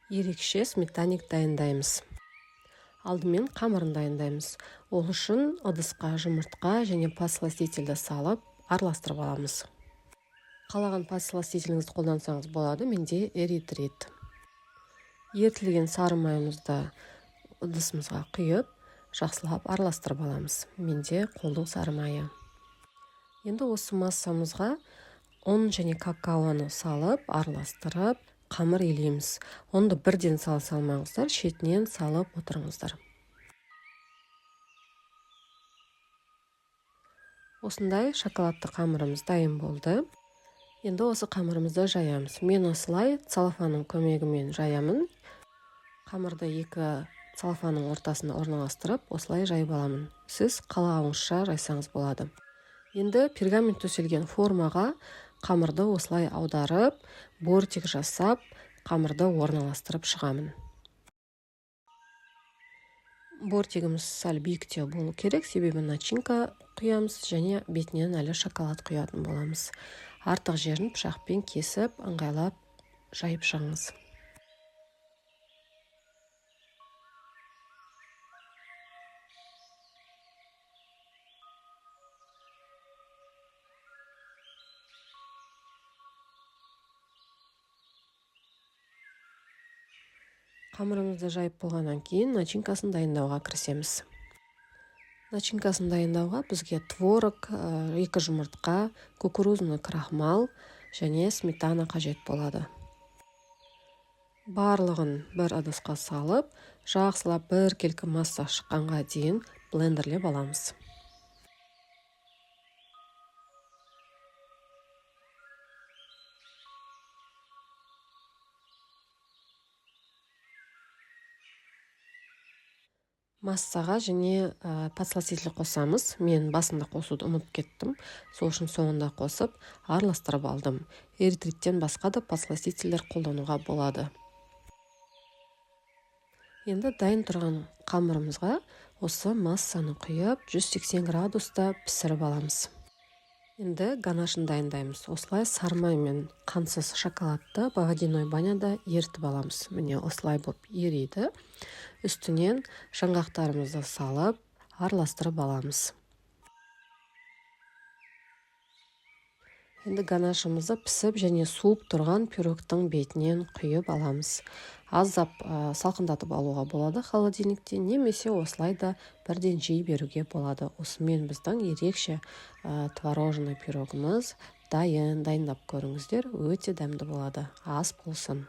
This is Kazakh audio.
Ерекше сметаник дайындаймыз. Алдымен қамырын дайындаймыз. Ол үшін ыдысқа жұмыртқа және подсластительді салып, араластырып аламыз. Қалаған подсластителіңізді қолдансаңыз болады, менде эритрит. Ертілген сары майымызды ыдысымызға құйып, жақсылап араластырып аламыз. Менде қолдың сары майы. Енді осы массамызға ұн және какаоны салып, араластырып, қамыр илейміз. Онды бірден салмаңыздар, шетінен салып отырыңыздар. Осындай шоколадты қамырымыз дайын болды. Енді осы қамырымызды жаямыз. Мен осылай целлофанның көмегімен жаямын. Қамырды екі целлофанның ортасына орналастырып, осылай жайып аламын. Сіз қалауыңызша жайсаңыз болады. Енді пергамент төселген формаға қамырды осылай аударып, бортик жасап, қамырды орналастырып шығамын. Бортигіміз сәл биіктеу болу керек, себебі начинка құямыз және бетінен әлі шоколад құятын боламыз. Артық жерін пышақпен кесіп, ыңғайлап жайып шығыңыз. Қамырымызды жайып болғаннан кейін начинкасын дайындауға кірісеміз. Начинкасын дайындауға бізге творог, 2 жұмыртқа, кукурузный крахмал және сметана қажет болады. Барлығын бір ыдысқа салып, жақсылап біркелкі масса шыққанға дейін блендерлеп аламыз. Массаға және подсластитель қосамыз. Мен басында қосуды ұмытып кеттім. Сол үшін соңында қосып, араластырып алдым. Эритриттен басқа да подсластительдер қолдануға болады. Енді дайын тұрған қамырымызға осы массаны құйып, 180 градуста пісіріп аламыз. Енді ганашын дайындаймыз. Осылай сармай мен қансыз шоколадты водяной баняда ертіп аламыз. Міне осылай болып ериді. Үстінен жаңғақтарымызды салып, араластырып аламыз. Енді ганашымызды пісіп және суып тұрған пирогтың бетінен құйып аламыз. Аздап салқындатып алуға болады холодильникте, немесе осылай да бірден жей беруге болады. Осымен біздің ерекше творожный пирогымыз дайындап көріңіздер, өте дәмді болады. Ас болсын.